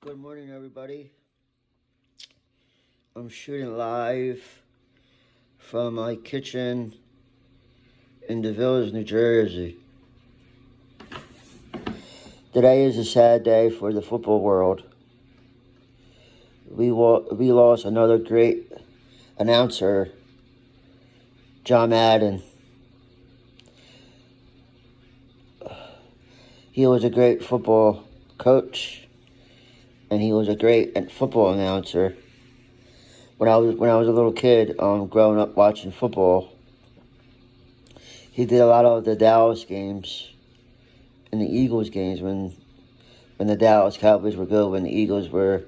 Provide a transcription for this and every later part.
Good morning, everybody. I'm shooting live from my kitchen in DeVilles, New Jersey. Today is a sad day for the football world. We lost another great announcer, John Madden. He was a great football coach, and he was a great football announcer. When I was a little kid, growing up watching football, he did a lot of the Dallas games and the Eagles games when the Dallas Cowboys were good, when the Eagles were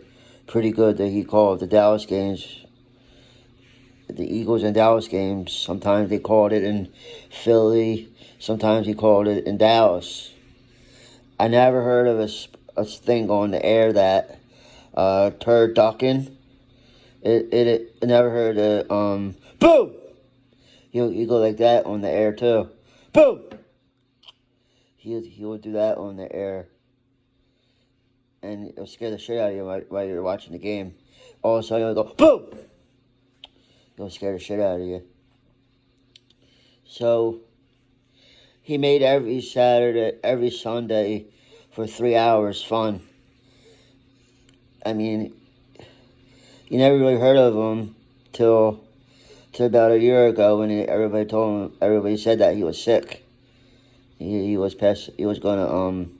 pretty good. That he called the Dallas games, the Eagles and Dallas games. Sometimes they called it in Philly. Sometimes he called it in Dallas. I never heard of a thing on the air that turducken. I never heard of boom. He'll go like that on the air too. Boom. He would do that on the air, and it'll scare the shit out of you while you're watching the game. All of a sudden, he'll go boom. It'll scare the shit out of you. So he made every Saturday, every Sunday, for 3 hours fun. I mean, you never really heard of him till about a year ago when everybody said that he was sick. He was in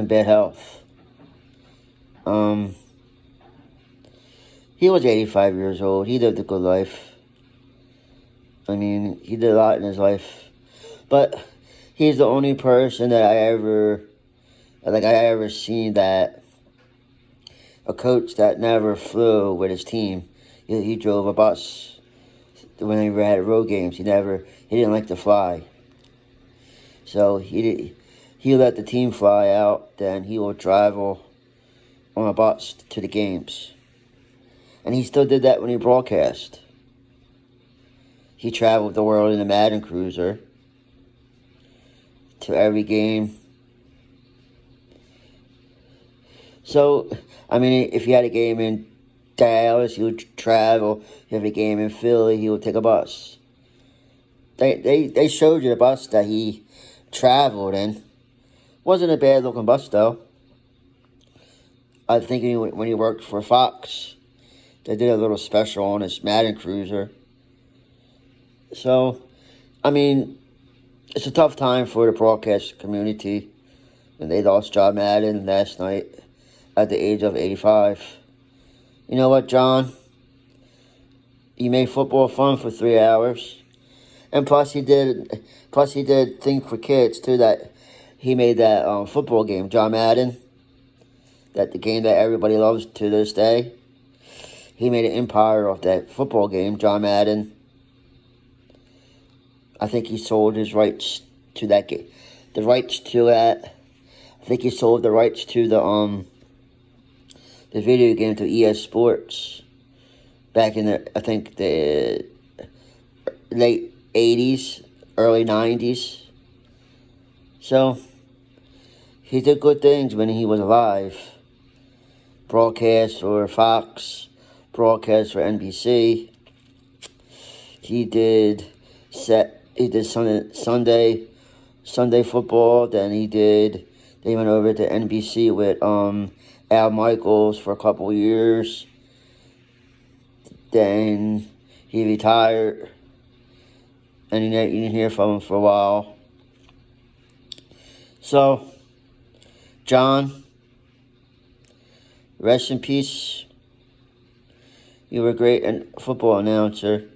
bad health. He was 85 years old. He lived a good life. I mean, he did a lot in his life. But he's the only person that I ever seen that a coach that never flew with his team. He drove a bus when they had road games. He didn't like to fly. So he let the team fly out, then he will travel on a bus to the games. And he still did that when he broadcast. He traveled the world in a Madden Cruiser to every game. So, I mean, if he had a game in Dallas, he would travel. If he had a game in Philly, he would take a bus. They showed you the bus that he traveled in. Wasn't a bad looking bus though. I think when he worked for Fox, they did a little special on his Madden Cruiser. So, I mean, it's a tough time for the broadcast community when they lost John Madden last night at the age of 85. You know what, John? You made football fun for 3 hours. And plus he did things for kids too, that he made that football game, John Madden, that the game that everybody loves to this day. He made an empire off that football game, John Madden. I think he sold his rights to that game. The rights to that. I think he sold the rights to the video game to EA Sports back in the late 80s, early 90s. So he did good things when he was alive. Broadcast for Fox, broadcast for NBC. He did Sunday football. Then they went over to NBC with Al Michaels for a couple years. Then he retired, and you didn't hear from him for a while. So, John, rest in peace. You were a great football announcer.